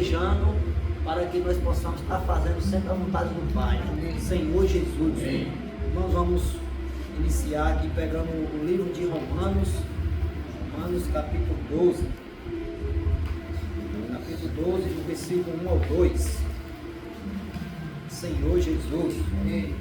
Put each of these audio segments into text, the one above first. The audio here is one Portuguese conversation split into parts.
desejando para que nós possamos estar fazendo sempre a vontade do Pai. Senhor Jesus. Nós vamos iniciar aqui pegando o livro de Romanos capítulo 12. Capítulo 12, do versículo 1 ao 2. Senhor Jesus. Amém.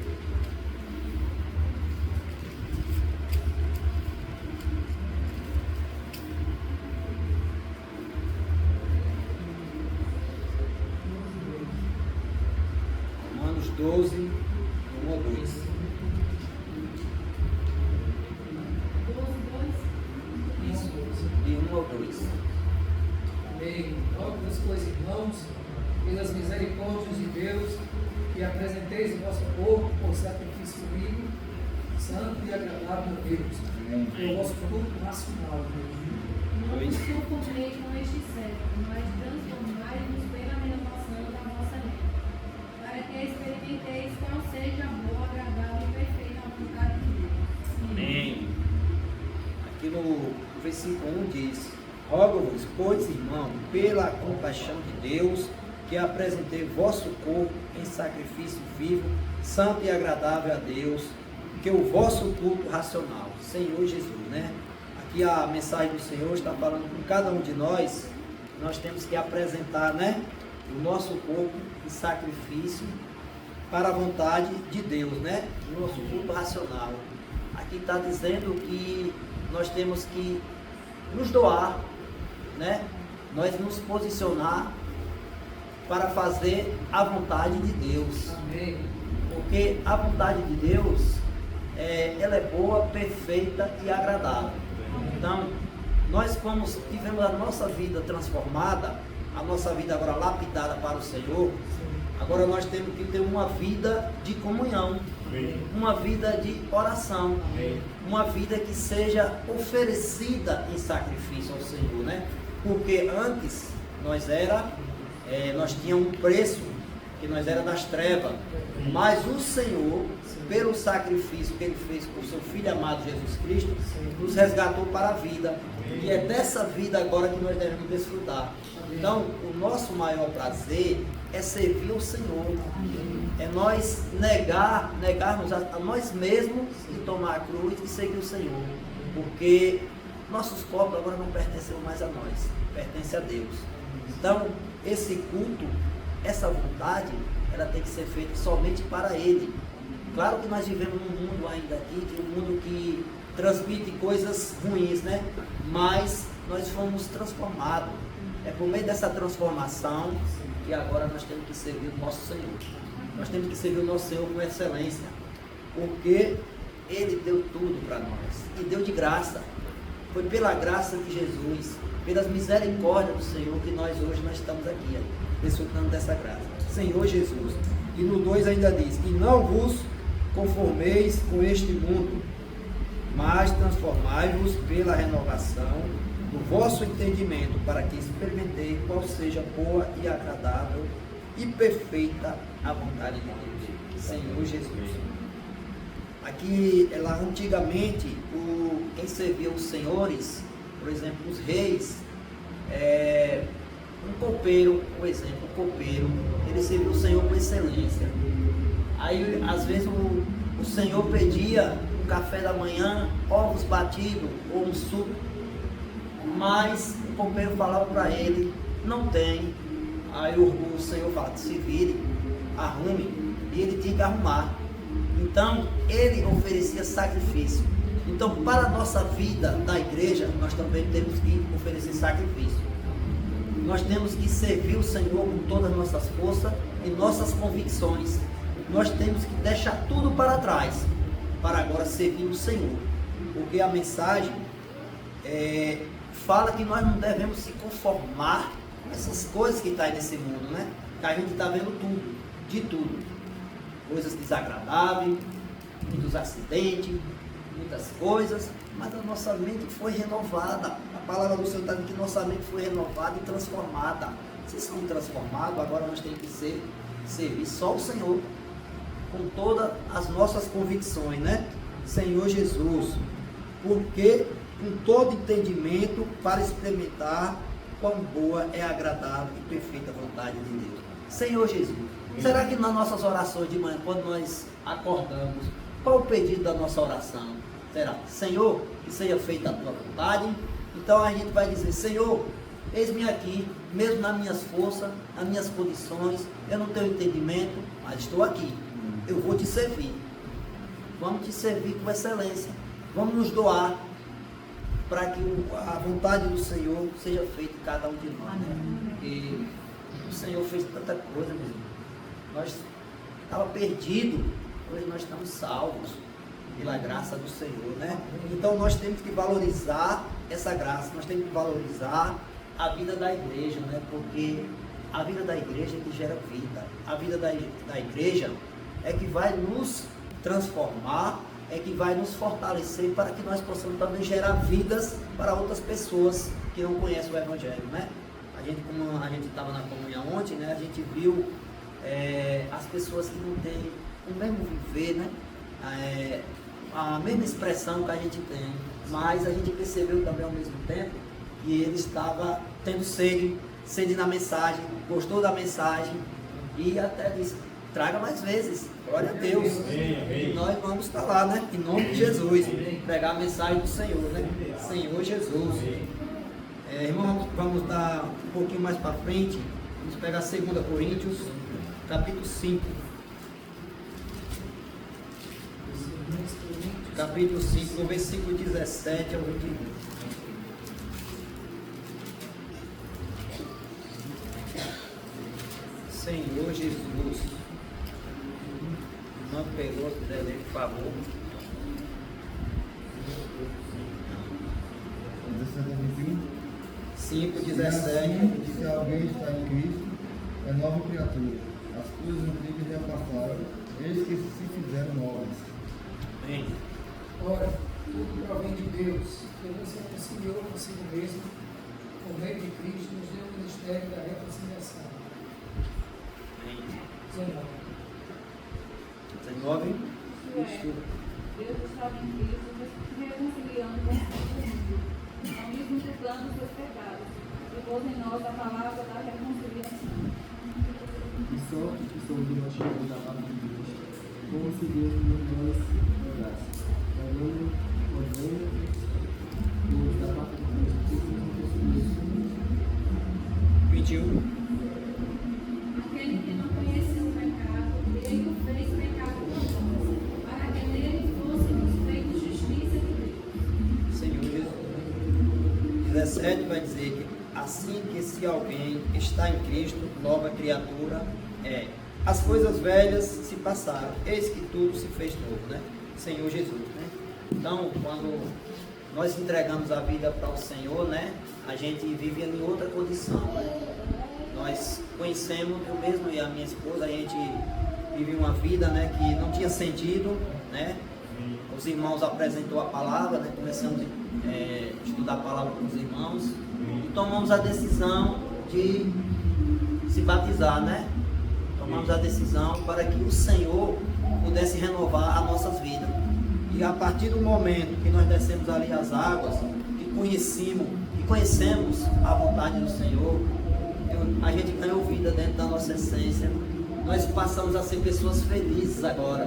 Romanos 12, 1 ao 2. Isso, de 1 ao 2. Amém. Rogo-vos, pois, irmãos, pelas misericórdias de Deus, que apresenteis o vosso corpo por sacrifício vivo, santo e agradável a Deus. É o vosso culto racional. Não vos conformeis com este século, mas transformai-vos pela renovação da vossa mente, para que experimenteis qual seja a boa, agradável e perfeita vontade de Deus. Amém. Aqui no versículo 1 diz: rogo-vos, pois, irmão, pela compaixão de Deus, que apresentei vosso corpo em sacrifício vivo, santo e agradável a Deus, que o vosso culto racional. Senhor Jesus, né? Aqui a mensagem do Senhor está falando com cada um de nós. Nós temos que apresentar, né, o nosso corpo em sacrifício para a vontade de Deus, né? O nosso culto racional. Aqui está dizendo que nós temos que nos doar, né? Nós nos posicionar para fazer a vontade de Deus. Amém. Porque a vontade de Deus, ela é boa, perfeita e agradável. Então, nós como tivemos a nossa vida transformada, a nossa vida agora lapidada para o Senhor, agora nós temos que ter uma vida de comunhão, uma vida de oração, uma vida que seja oferecida em sacrifício ao Senhor, né? Porque antes nós tínhamos um preço, que nós era das trevas, mas o Senhor, pelo sacrifício que Ele fez por seu Filho amado Jesus Cristo, nos resgatou para a vida, e é dessa vida agora que nós devemos desfrutar. Então, o nosso maior prazer é servir ao Senhor, é nós negarmos a nós mesmos e tomar a cruz e seguir o Senhor, porque nossos corpos agora não pertencem mais a nós, pertence a Deus. Então, esse culto, essa vontade, ela tem que ser feita somente para Ele. Claro que nós vivemos num mundo ainda aqui, que é um mundo que transmite coisas ruins, né? Mas nós fomos transformados. É por meio dessa transformação que agora nós temos que servir o nosso Senhor. Nós temos que servir o nosso Senhor com excelência, porque Ele deu tudo para nós e deu de graça. Foi pela graça de Jesus, pelas misericórdias do Senhor, que nós estamos aqui, desfrutando dessa graça. Senhor Jesus. E no 2 ainda diz: e não vos conformeis com este mundo, mas transformai-vos pela renovação do vosso entendimento, para que experimenteis qual seja boa e agradável e perfeita a vontade de Deus. Senhor Jesus. Aqui, lá antigamente, quem servia os senhores, por exemplo, os reis, um copeiro, por exemplo, ele servia o Senhor com excelência. Aí, às vezes, o Senhor pedia um café da manhã, ovos batidos ou um suco, mas o copeiro falava para ele: não tem. Aí o Senhor fala: se vire, arrume, e ele tinha que arrumar. Então, ele oferecia sacrifício. Então, para a nossa vida da igreja, nós também temos que oferecer sacrifício. Nós temos que servir o Senhor com todas as nossas forças e nossas convicções. Nós temos que deixar tudo para trás, para agora servir o Senhor. Porque a mensagem fala que nós não devemos se conformar com essas coisas que estão aí nesse mundo, né? Que a gente está vendo tudo, de tudo. Coisas desagradáveis, muitos acidentes, muitas coisas, mas a nossa mente foi renovada. A palavra do Senhor está dizendo que nossa mente foi renovada e transformada. Se são transformados, agora nós temos que servir só o Senhor, com todas as nossas convicções, né? Senhor Jesus, porque com todo entendimento, para experimentar quão boa é a agradável e perfeita vontade de Deus. Senhor Jesus, será que nas nossas orações de manhã, quando nós acordamos, qual o pedido da nossa oração? Será, Senhor, que seja feita a tua vontade? Então a gente vai dizer, Senhor, eis-me aqui, mesmo nas minhas forças, nas minhas condições, eu não tenho entendimento, mas estou aqui, eu vou te servir. Vamos te servir com excelência, vamos nos doar para que a vontade do Senhor seja feita em cada um de nós. Porque o Senhor fez tanta coisa, meu irmão. Nós estávamos perdidos, hoje nós estamos salvos pela graça do Senhor, né? Então nós temos que valorizar essa graça, nós temos que valorizar a vida da igreja, né? Porque a vida da igreja é que gera vida, a vida da igreja é que vai nos transformar, é que vai nos fortalecer para que nós possamos também gerar vidas para outras pessoas que não conhecem o Evangelho, né? Como a gente estava na comunhão ontem, né? A gente viu as pessoas que não têm o mesmo viver, né? A mesma expressão que a gente tem, mas a gente percebeu também ao mesmo tempo que ele estava tendo sede na mensagem, gostou da mensagem e até disse, traga mais vezes, glória a Deus. E nós vamos estar lá, né? Em nome de Jesus, pegar a mensagem do Senhor, né? Senhor Jesus. Irmão, vamos dar um pouquinho mais para frente, vamos pegar 2 Coríntios, capítulo 5. Capítulo 5, do versículo 17 ao 21. Senhor Jesus, não pegou, se quiser ler, por favor. 5:17. Se alguém está em Cristo, é nova criatura. As coisas antigas já passaram, eis que se fizeram novas. Amém. Ora, tudo provém de Deus, que Ele se reconciliou consigo mesmo, por meio de Cristo, nos deu o ministério da reconciliação. Amém. 19. 19. Isto é, Deus estava em Cristo, reconciliando consigo o mundo, ao mesmo imputando os seus pecados, e pôs em nós a palavra da reconciliação. E só que somos demonstrados da parte de Deus, como se Deus nos graça, Deus da parte de Deus, que somos 21. Aquele que não conheceu o pecado, ele o fez pecado por nós, para que nele fôssemos feitos justiça de Deus. Senhor Jesus. 17 vai dizer que assim que se alguém está em Cristo, nova criatura é. As coisas velhas se passaram, eis que tudo se fez novo, né? Senhor Jesus, né? Então, quando nós entregamos a vida para o Senhor, né? A gente vive em outra condição, né? Nós conhecemos, eu mesmo e a minha esposa, a gente vive uma vida, né, que não tinha sentido, né? Os irmãos apresentou a palavra, né? Começamos a estudar a palavra com os irmãos e tomamos a decisão de se batizar, né? Tomamos a decisão para que o Senhor pudesse renovar as nossas vidas. E a partir do momento que nós descemos ali as águas e conhecemos a vontade do Senhor, a gente ganhou vida dentro da nossa essência. Nós passamos a ser pessoas felizes agora.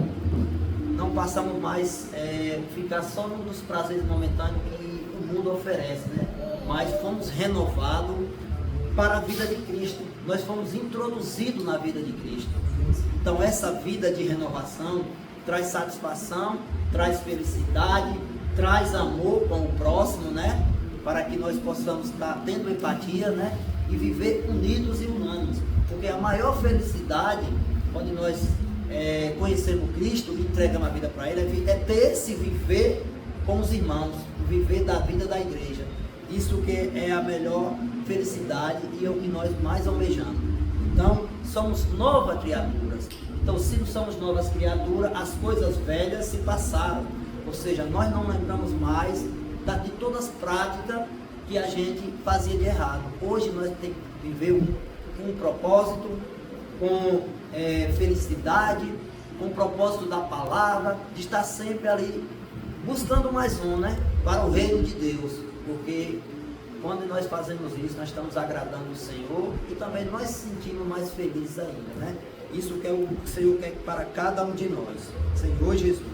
Não passamos mais ficar só nos prazeres momentâneos que o mundo oferece, né? Mas fomos renovados para a vida de Cristo. Nós fomos introduzidos na vida de Cristo. Então essa vida de renovação traz satisfação, traz felicidade, traz amor com o próximo, né? Para que nós possamos estar tendo empatia, né? E viver unidos e unânimes. Porque a maior felicidade, quando nós conhecemos Cristo e entregamos a vida para Ele, é ter esse viver com os irmãos, o viver da vida da igreja. Isso que é a melhor felicidade e é o que nós mais almejamos. Então, somos novas criaturas. Então, se somos novas criaturas, as coisas velhas se passaram. Ou seja, nós não lembramos mais de todas as práticas que a gente fazia de errado. Hoje nós temos que viver um propósito, com felicidade, com o propósito da palavra, de estar sempre ali buscando mais um, né? Para o reino de Deus. Porque Quando nós fazemos isso, nós estamos agradando o Senhor e também nós sentimos mais felizes ainda, né? Isso que o Senhor quer para cada um de nós, Senhor Jesus.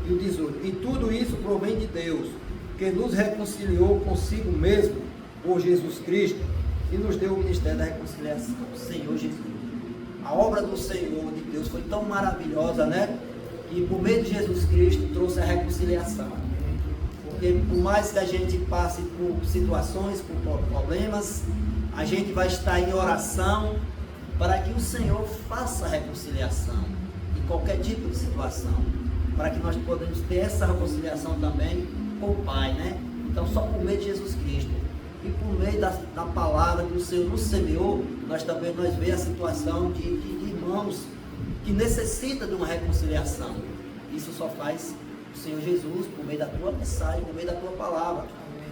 E o 18: e tudo isso provém de Deus, que nos reconciliou consigo mesmo por Jesus Cristo e nos deu o ministério da reconciliação, Senhor Jesus. A obra do Senhor, de Deus, foi tão maravilhosa, né? Que por meio de Jesus Cristo trouxe a reconciliação. Porque por mais que a gente passe por situações, por problemas, a gente vai estar em oração para que o Senhor faça a reconciliação em qualquer tipo de situação, para que nós podemos ter essa reconciliação também com o Pai, né? Então só por meio de Jesus Cristo e por meio da palavra que o Senhor nos semeou, nós vemos a situação de irmãos que necessitam de uma reconciliação. Isso só faz o Senhor Jesus por meio da tua mensagem, por meio da tua palavra.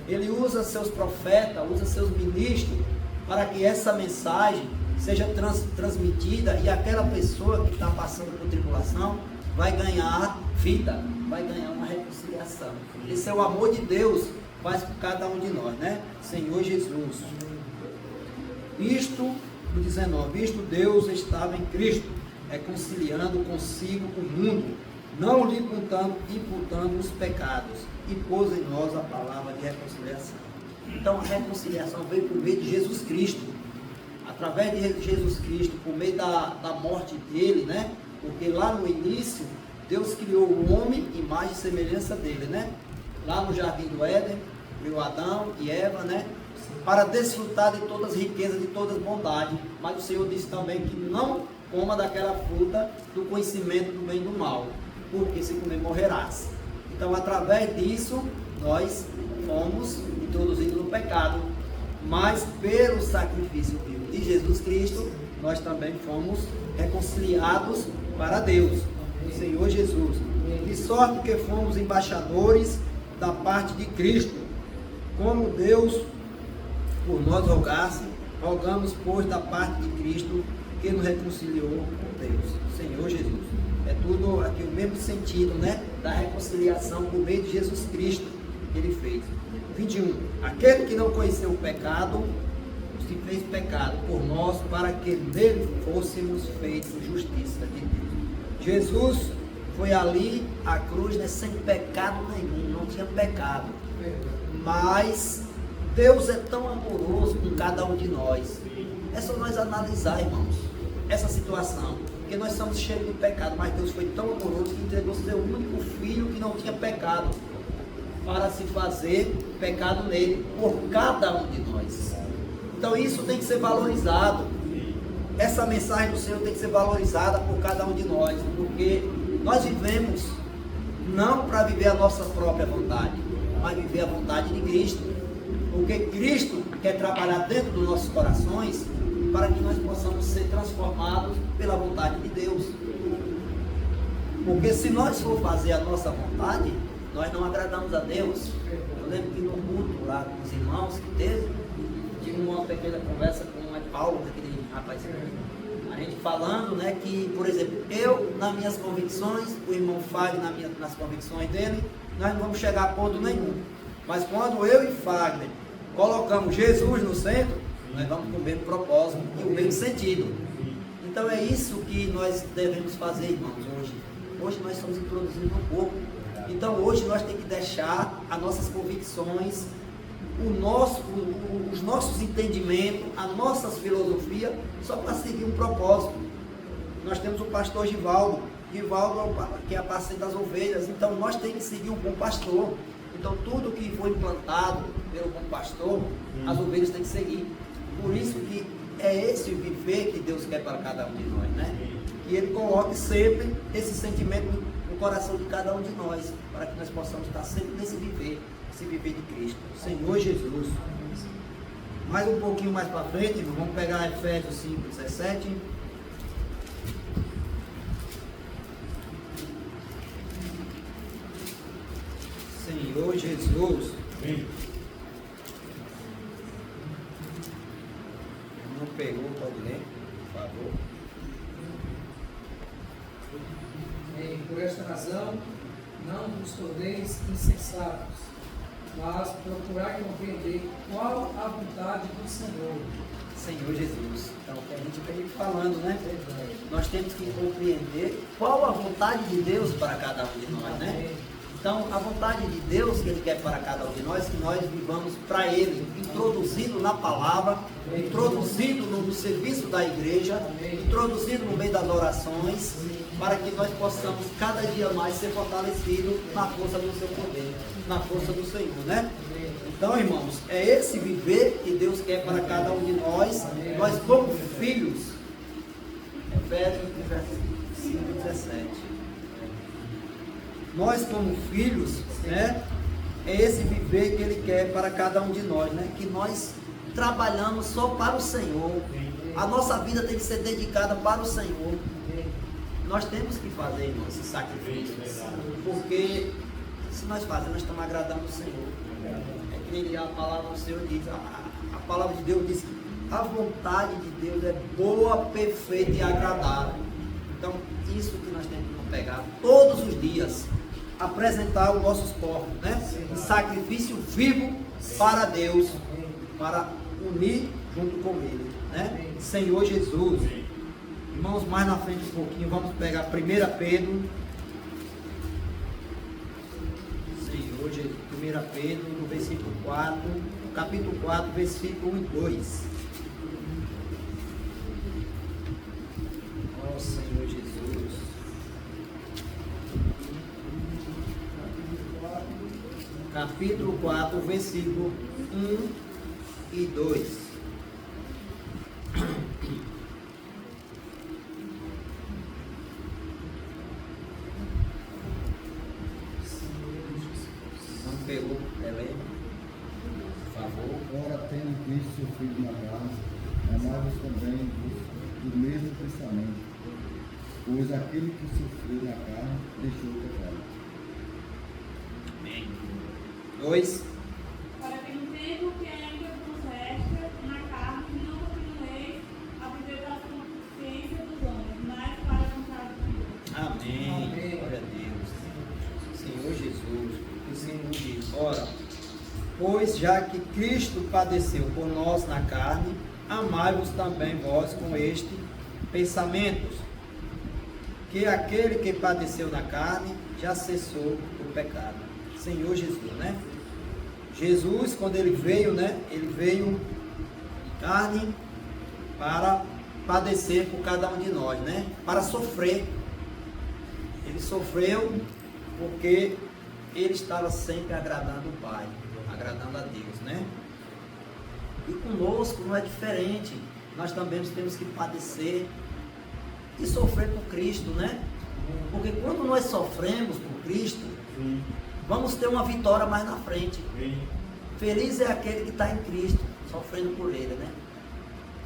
Ele usa seus profetas, usa seus ministros para que essa mensagem seja transmitida e aquela pessoa que está passando por tribulação vai ganhar vida, vai ganhar uma reconciliação. Esse é o amor de Deus, faz por cada um de nós, né? Senhor Jesus. Isto, no 19, isto Deus estava em Cristo, reconciliando consigo o mundo, não lhe imputando os pecados, e pôs em nós a palavra de reconciliação. Então a reconciliação veio por meio de Jesus Cristo, através de Jesus Cristo, por meio da morte dele, né? Porque lá no início, Deus criou o homem, imagem e semelhança dele, né? Lá no Jardim do Éden, criou Adão e Eva, né? Para desfrutar de todas as riquezas, de todas as bondades. Mas o Senhor disse também que não coma daquela fruta do conhecimento do bem e do mal, porque se comer morrerás. Então, através disso, nós fomos introduzidos no pecado. Mas pelo sacrifício vivo de Jesus Cristo, nós também fomos reconciliados para Deus, o Senhor Jesus. De sorte que fomos embaixadores da parte de Cristo, como Deus por nós rogasse, rogamos, pois, da parte de Cristo, que nos reconciliou com Deus, Senhor Jesus. É tudo aqui o mesmo sentido, né? Da reconciliação por meio de Jesus Cristo que ele fez. 21. Aquele que não conheceu o pecado, se fez pecado por nós, para que nele fôssemos feitos justiça de Deus. Jesus foi ali à cruz, né, sem pecado nenhum, não tinha pecado. Mas Deus é tão amoroso com cada um de nós. É só nós analisar, irmãos, essa situação. Porque nós somos cheios de pecado, mas Deus foi tão amoroso que entregou seu único filho que não tinha pecado, para se fazer pecado nele, por cada um de nós. Então isso tem que ser valorizado. Essa mensagem do Senhor tem que ser valorizada por cada um de nós, porque nós vivemos não para viver a nossa própria vontade, mas viver a vontade de Cristo. Porque Cristo quer trabalhar dentro dos nossos corações para que nós possamos ser transformados pela vontade de Deus. Porque se nós for fazer a nossa vontade, nós não agradamos a Deus. Eu lembro que no culto lá com os irmãos que tive uma pequena conversa com o Paulo, aquele rapaz, a gente falando, né, que, por exemplo, eu nas minhas convicções, o irmão Fagner nas convicções dele, nós não vamos chegar a ponto nenhum. Mas quando eu e Fagner colocamos Jesus no centro, nós vamos com o mesmo propósito e o mesmo sentido. Então é isso que nós devemos fazer, irmãos, hoje. Hoje nós estamos introduzindo no corpo. Então hoje nós temos que deixar as nossas convicções, os nossos entendimentos, as nossas filosofias, só para seguir um propósito. Nós temos o pastor Givaldo que apacenta as ovelhas, então nós temos que seguir o bom pastor. Então tudo que foi implantado pelo bom pastor, as ovelhas têm que seguir. Por isso que é esse viver que Deus quer para cada um de nós, né? Que Ele coloque sempre esse sentimento no coração de cada um de nós, para que nós possamos estar sempre nesse viver, esse viver de Cristo, Senhor Jesus. Mais um pouquinho mais para frente, vamos pegar Efésios 5:17. Senhor Jesus. Não pegou, pode ler, por favor. Por esta razão, não vos torneis insensatos, mas procurar compreender qual a vontade do Senhor. Senhor Jesus. Então, o que a gente vem falando, né? Nós temos que compreender qual a vontade de Deus para cada um de nós, né? Então, a vontade de Deus que Ele quer para cada um de nós, que nós vivamos para Ele, introduzido na palavra, introduzido no serviço da igreja, introduzido no meio das orações, para que nós possamos cada dia mais ser fortalecidos na força do seu poder, na força do Senhor, né? Então, irmãos, é esse viver que Deus quer para cada um de nós, nós como filhos. Efésios 5:17. Nós como filhos, né? É esse viver que Ele quer para cada um de nós, né? Que nós trabalhamos só para o Senhor. A nossa vida tem que ser dedicada para o Senhor. Nós temos que fazer, irmãos, esse sacrifício. Porque se nós fazemos, nós estamos agradando o Senhor. É que nem a palavra do Senhor diz, a palavra de Deus diz que a vontade de Deus é boa, perfeita e agradável. Então, isso que nós temos que pegar todos os dias, apresentar os nossos corpos, né? Em sacrifício vivo para Deus, para unir junto com Ele, né? Senhor Jesus. Irmãos, mais na frente um pouquinho, vamos pegar 1 Pedro. Senhor Jesus, 1 Pedro, no versículo 4, capítulo 4, versículo 1 e 2. Ó Senhor Jesus. Capítulo 4, versículo 1 e 2. Não pegou, Helena? Por favor. Ora, tendo Cristo sofrido na carne, amai-vos também do mesmo pensamento, pois aquele que sofreu na carne deixou o pecado. Amém. 2. Para que no tempo que ainda vos resta na carne, não continueis a viver da consciência dos homens, mas para a vontade de Deus. Amém. Amém. Glória a Deus. Senhor Jesus, o Senhor diz, ora, pois já que Cristo padeceu por nós na carne, amai-vos também vós com este pensamento, que aquele que padeceu na carne já cessou o pecado. Senhor Jesus, né? Jesus, quando ele veio, né? Ele veio em carne para padecer por cada um de nós, né? Para sofrer. Ele sofreu porque ele estava sempre agradando o Pai, agradando a Deus, né? E conosco não é diferente. Nós também temos que padecer e sofrer por Cristo, né? Porque quando nós sofremos por Cristo, vamos ter uma vitória mais na frente. Feliz é aquele que está em Cristo, sofrendo por Ele, né?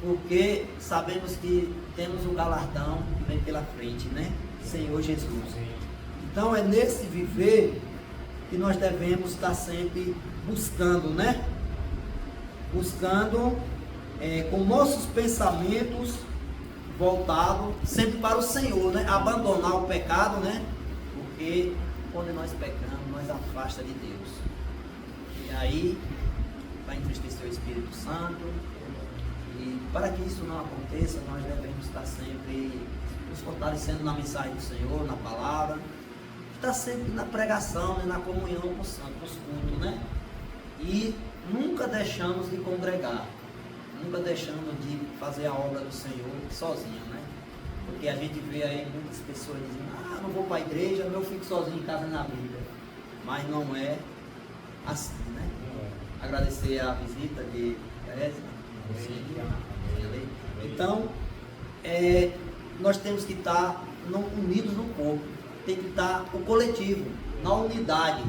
Porque sabemos que temos um galardão que vem pela frente, né? Senhor Jesus. Então é nesse viver que nós devemos estar sempre buscando, né? Buscando com nossos pensamentos voltados sempre para o Senhor, né? Abandonar o pecado, né? Porque quando nós pecamos, nós afasta de Deus. E aí vai entristecer o Espírito Santo. E para que isso não aconteça, nós devemos estar sempre nos fortalecendo na mensagem do Senhor, na palavra. Estar sempre na pregação, né? Na comunhão com os santos, nos cultos, né? E nunca deixamos de congregar. Nunca deixando de fazer a obra do Senhor sozinho, né? Porque a gente vê aí muitas pessoas dizendo, não vou para a igreja, eu fico sozinho em casa na Bíblia. Mas não é assim, né? Agradecer a visita de Teresa. Então, nós temos que estar unidos no corpo. Tem que estar o coletivo, na unidade.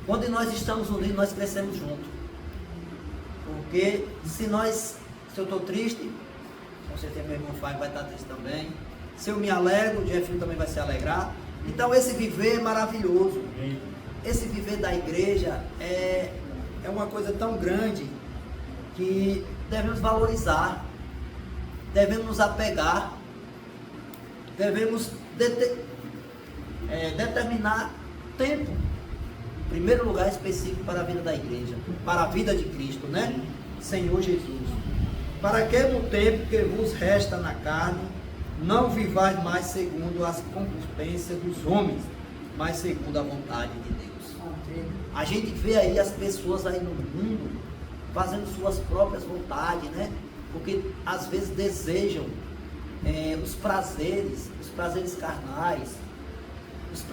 Quando nós estamos unidos, nós crescemos juntos. Porque se eu estou triste, com certeza meu irmão Fábio vai estar triste também. Se eu me alegro, o Jeffinho também vai se alegrar. Então esse viver é maravilhoso. Esse viver da igreja é uma coisa tão grande que devemos valorizar, devemos nos apegar, devemos determinar tempo primeiro lugar específico para a vida da igreja, para a vida de Cristo, né? Senhor Jesus. Para que no tempo que vos resta na carne, não vivais mais segundo as concupiscências dos homens, mas segundo a vontade de Deus. A gente vê aí as pessoas aí no mundo fazendo suas próprias vontades, né? Porque às vezes desejam os prazeres carnais,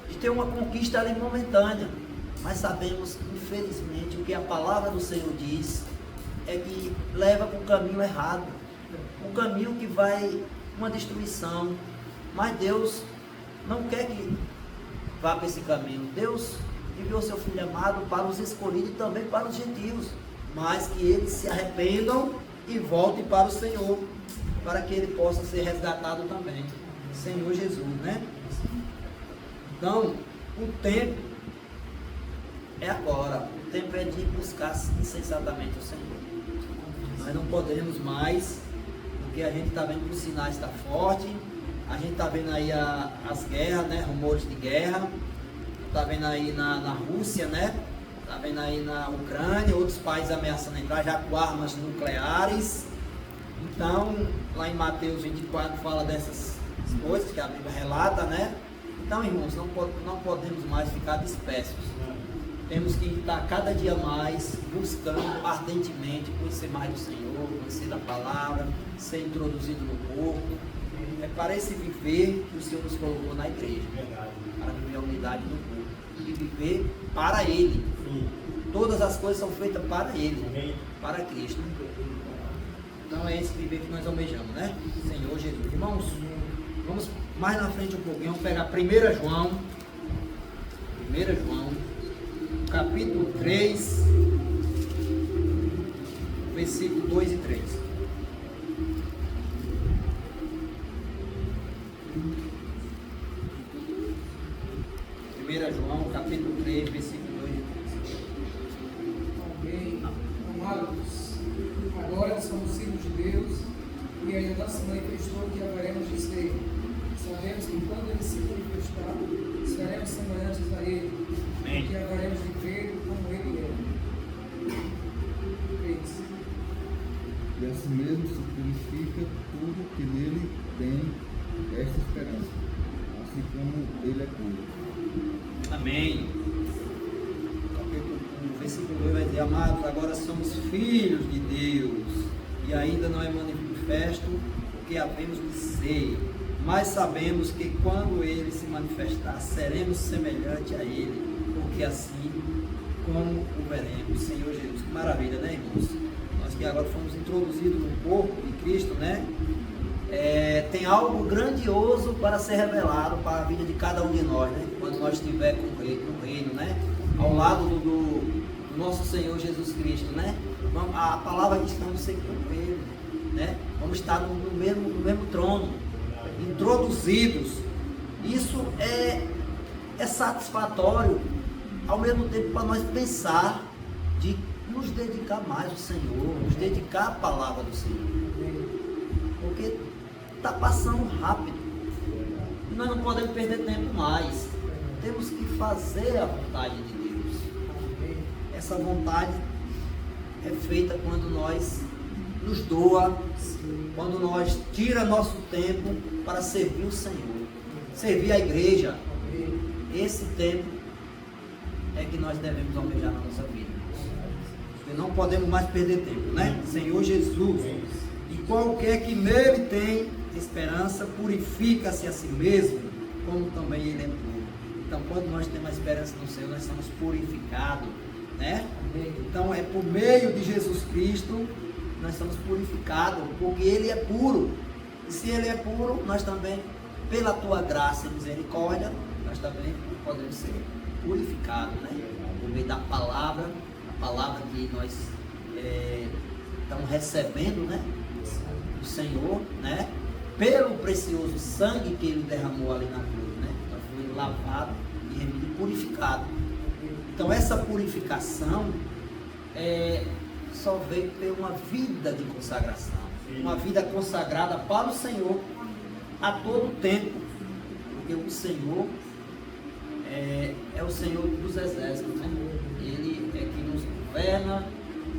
de ter uma conquista ali momentânea. Mas sabemos, infelizmente, o que a palavra do Senhor diz é que leva para o caminho errado, um caminho que vai uma destruição. Mas Deus não quer que vá para esse caminho. Deus enviou seu Filho amado para os escolhidos e também para os gentios, mas que eles se arrependam e voltem para o Senhor, para que ele possa ser resgatado também. Senhor Jesus, né? Então, o tempo é agora. O tempo é de buscar insensatamente o Senhor. Nós não podemos mais, porque a gente está vendo que os sinais estão fortes, a gente está vendo aí as guerras, né? Rumores de guerra, está vendo aí na Rússia, né? Está vendo aí na Ucrânia, outros países ameaçando entrar já com armas nucleares. Então, lá em Mateus 24 fala dessas coisas que a Bíblia relata, né? Então, irmãos, não podemos mais ficar dispersos. Temos que estar cada dia mais buscando ardentemente conhecer mais do Senhor, conhecer da palavra, ser introduzido no corpo. É para esse viver que o Senhor nos colocou na igreja, para viver a unidade do corpo e viver para Ele. Todas as coisas são feitas para Ele, para Cristo. Então é esse viver que nós almejamos, né? Senhor Jesus. Irmãos, vamos mais na frente um pouquinho, vamos pegar 1 João, capítulo 3, versículo 2 e 3. João, capítulo 3, versículo 2 e 3. Amém. Amados, agora somos filhos de Deus e ainda não se manifestou que haveremos de ser. Sabemos que quando Ele se manifestar, seremos semelhantes a Ele, porque haveremos de ver como Ele é. E assim mesmo se purifica tudo que nele tem esta esperança, assim como Ele é puro. Amém. Capítulo 1, versículo 2 vai dizer: amados, agora somos filhos de Deus, e ainda não é manifesto o que havemos de ser, mas sabemos que quando Ele se manifestar, seremos semelhantes a Ele, porque assim como o veremos. Senhor Jesus, que maravilha, né, irmãos? Nós que agora fomos introduzidos no corpo de Cristo, né? Tem algo grandioso para ser revelado para a vida de cada um de nós, né? Quando nós estivermos no reino, né? Ao lado do nosso Senhor Jesus Cristo, né? A palavra diz que vamos ser com Ele, né? Vamos estar no mesmo trono, introduzidos. Isso é satisfatório, ao mesmo tempo para nós pensar de nos dedicar mais ao Senhor, nos dedicar à palavra do Senhor, porque está passando rápido e nós não podemos perder tempo mais. Temos que fazer a vontade de Deus. Essa vontade é feita quando nós nos doa, quando nós tira nosso tempo para servir o Senhor, servir a igreja. Esse tempo é que nós devemos almejar na nossa vida, porque não podemos mais perder tempo, né? Senhor Jesus, e qualquer que nele tem esperança, purifica-se a si mesmo, como também ele é puro. Então, quando nós temos a esperança no Senhor, nós somos purificados, né? Então, é por meio de Jesus Cristo nós somos purificados, porque Ele é puro. E se Ele é puro, nós também, pela Tua graça e misericórdia, nós também podemos ser purificados, né? Por meio da palavra, a palavra que nós estamos recebendo, né? Do Senhor, né? Pelo precioso sangue que Ele derramou ali na cruz, né? Nós fomos lavados e remidos, purificados. Então, essa purificação só veio ter uma vida de consagração, uma vida consagrada para o Senhor a todo tempo, porque o Senhor é o Senhor dos exércitos, né? governa,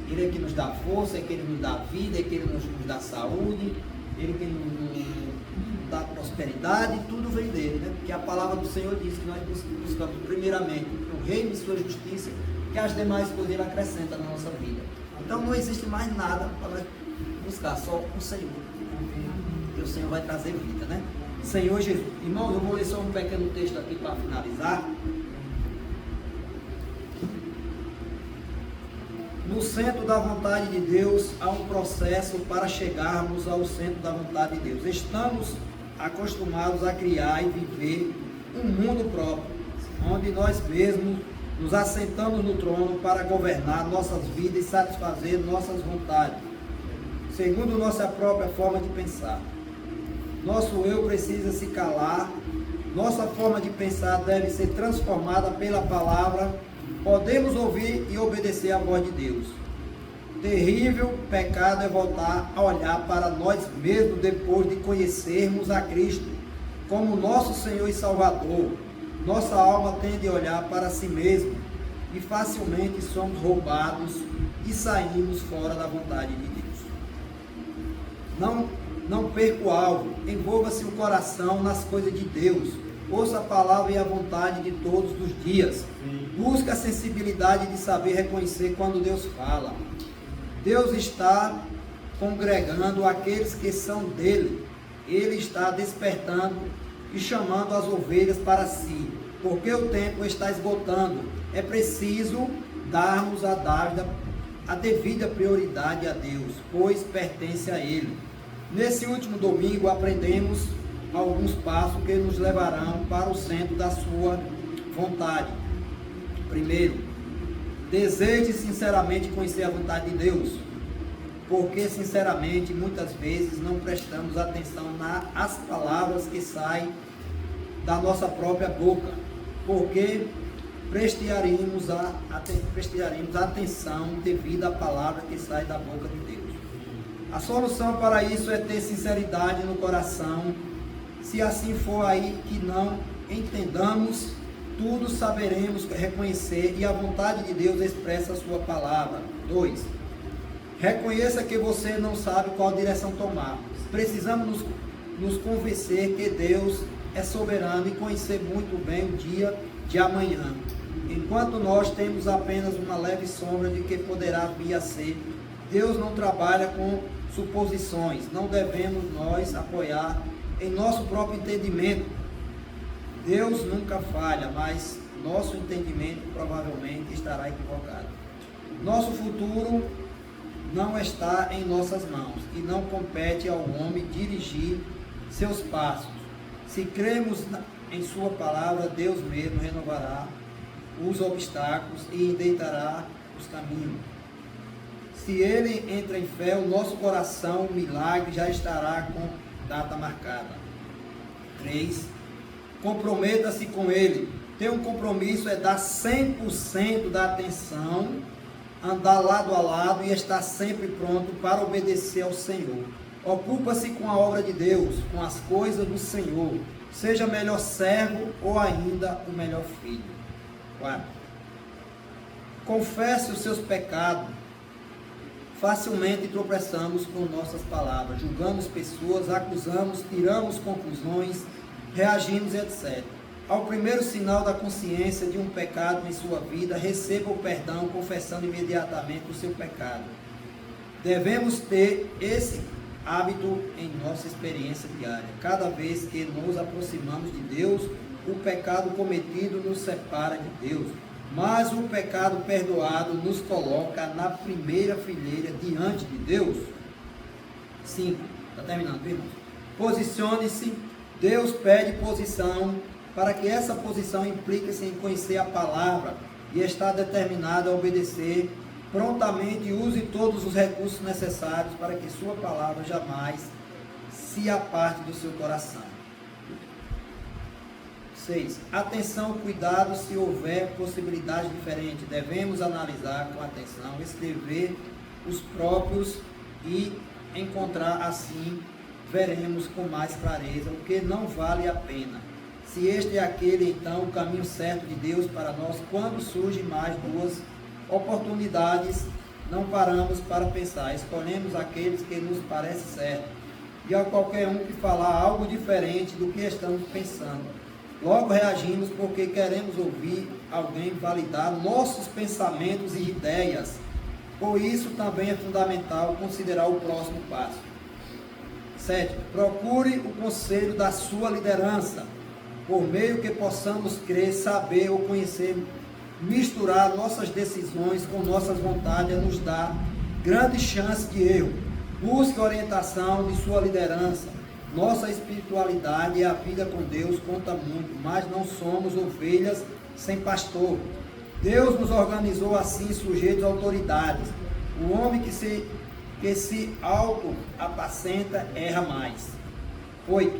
Ele é que nos dá força, é que Ele nos dá vida, é que Ele nos dá saúde, Ele que nos dá prosperidade, tudo vem dele, né? Porque a palavra do Senhor diz que nós buscamos primeiramente o reino e sua justiça, que as demais coisas Ele acrescenta na nossa vida. Então não existe mais nada para nós buscar, só o Senhor. E o Senhor vai trazer vida, né? Senhor Jesus. Irmãos, eu vou ler só um pequeno texto aqui para finalizar. No centro da vontade de Deus há um processo para chegarmos ao centro da vontade de Deus. Estamos acostumados a criar e viver um mundo próprio, onde nós mesmos nos assentamos no trono para governar nossas vidas e satisfazer nossas vontades, segundo nossa própria forma de pensar. Nosso eu precisa se calar, nossa forma de pensar deve ser transformada pela palavra. Podemos ouvir e obedecer à voz de Deus. Terrível pecado é voltar a olhar para nós mesmos depois de conhecermos a Cristo como nosso Senhor e Salvador. Nossa alma tende a olhar para si mesma e facilmente somos roubados e saímos fora da vontade de Deus. Não perca o alvo, envolva-se o coração nas coisas de Deus. Ouça a palavra e a vontade de todos os dias. Busque a sensibilidade de saber reconhecer quando Deus fala. Deus está congregando aqueles que são dele. Ele está despertando e chamando as ovelhas para si, porque o tempo está esgotando. É preciso darmos a devida prioridade a Deus, pois pertence a Ele. Nesse último domingo aprendemos alguns passos que nos levarão para o centro da sua vontade. Primeiro, deseje sinceramente conhecer a vontade de Deus, porque sinceramente muitas vezes não prestamos atenção nas palavras que saem da nossa própria boca, porque prestaríamos atenção devida à palavra que sai da boca de Deus. A solução para isso é ter sinceridade no coração. Se assim for aí que não entendamos tudo, saberemos reconhecer e a vontade de Deus expressa a sua palavra. 2. Reconheça que você não sabe qual direção tomar. Precisamos nos convencer que Deus é soberano e conhecer muito bem o dia de amanhã, enquanto nós temos apenas uma leve sombra de que poderá vir a ser. Deus não trabalha com suposições, não devemos nós apoiar em nosso próprio entendimento. Deus nunca falha, mas nosso entendimento provavelmente estará equivocado. Nosso futuro não está em nossas mãos e não compete ao homem dirigir seus passos. Se cremos em sua palavra, Deus mesmo renovará os obstáculos e endireitará os caminhos. Se ele entra em fé, o nosso coração, o milagre já estará com data marcada. 3. Comprometa-se com ele. Ter um compromisso é dar 100% da atenção, andar lado a lado e estar sempre pronto para obedecer ao Senhor. Ocupa-se com a obra de Deus, com as coisas do Senhor. Seja melhor servo ou ainda o melhor filho. 4. Confesse os seus pecados. Facilmente tropeçamos com nossas palavras, julgamos pessoas, acusamos, tiramos conclusões, reagimos, etc. Ao primeiro sinal da consciência de um pecado em sua vida, receba o perdão, confessando imediatamente o seu pecado. Devemos ter esse hábito em nossa experiência diária. Cada vez que nos aproximamos de Deus, o pecado cometido nos separa de Deus. Mas o pecado perdoado nos coloca na primeira fileira diante de Deus. 5. Está terminando, irmãos? Posicione-se. Deus pede posição para que essa posição implique-se em conhecer a palavra e estar determinado a obedecer prontamente. Use todos os recursos necessários para que sua palavra jamais se aparte do seu coração. 6. Atenção, cuidado se houver possibilidades diferentes. Devemos analisar com atenção, escrever os próprios e encontrar assim, veremos com mais clareza o que não vale a pena. Se este é aquele, então, o caminho certo de Deus para nós, quando surgem mais duas oportunidades, não paramos para pensar, escolhemos aqueles que nos parece certo, e a qualquer um que falar algo diferente do que estamos pensando, logo reagimos porque queremos ouvir alguém validar nossos pensamentos e ideias. Por isso também é fundamental considerar o próximo passo. 7. Procure o conselho da sua liderança, por meio que possamos crer, saber ou conhecer. Misturar nossas decisões com nossas vontades nos dá grande chance de erro. Busque orientação de sua liderança. Nossa espiritualidade e a vida com Deus conta muito, mas não somos ovelhas sem pastor. Deus nos organizou assim, sujeitos a autoridades. O homem que se auto-apacenta erra mais. 8.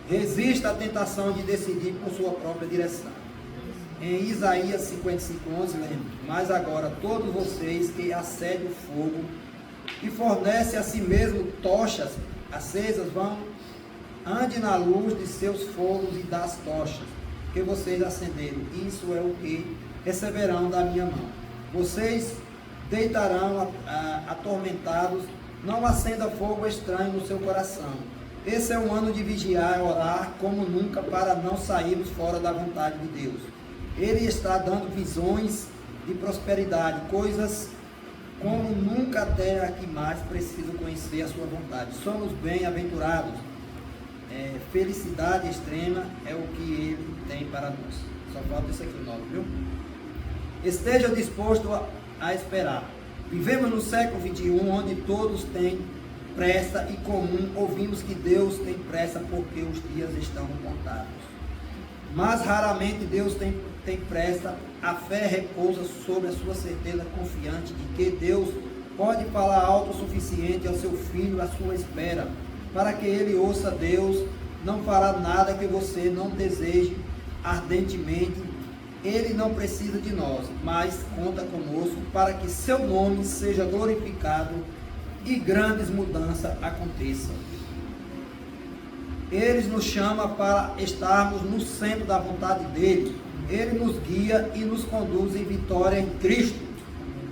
Resista à tentação de decidir por sua própria direção. Em Isaías 55:11, lembra: mas agora todos vocês que acendem o fogo e fornecem a si mesmo tochas acesas, ande na luz de seus fogos e das tochas que vocês acenderam. Isso é o que receberão da minha mão. Vocês deitarão atormentados, não acenda fogo estranho no seu coração. Esse é um ano de vigiar e orar como nunca, para não sairmos fora da vontade de Deus. Ele está dando visões de prosperidade, coisas como nunca até aqui mais preciso conhecer a sua vontade. Somos bem-aventurados. Felicidade extrema é o que Ele tem para nós. Só falta isso aqui, 9, viu? Esteja disposto a esperar. Vivemos no século XXI, onde todos têm pressa e comum ouvimos que Deus tem pressa porque os dias estão contados. Mas raramente Deus tem pressa. A fé repousa sobre a sua certeza confiante de que Deus pode falar alto o suficiente ao seu filho à sua espera, para que ele ouça. Deus não fará nada que você não deseje ardentemente. Ele não precisa de nós, mas conta conosco para que seu nome seja glorificado e grandes mudanças aconteçam. Ele nos chama para estarmos no centro da vontade dele. Ele nos guia e nos conduz em vitória em Cristo.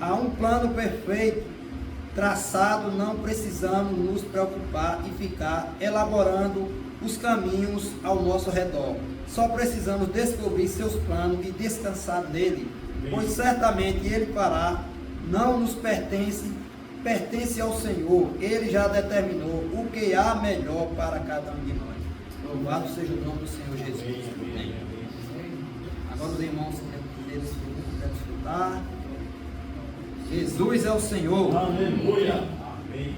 Há um plano perfeito traçado, não precisamos nos preocupar e ficar elaborando os caminhos ao nosso redor. Só precisamos descobrir seus planos e descansar nele, pois certamente ele fará. Não nos pertence ao Senhor. Ele já determinou o que há melhor para cada um de nós. Louvado seja o nome do Senhor Jesus. Amém. Agora os irmãos puderem desfrutar. Jesus é o Senhor. Aleluia. Amém.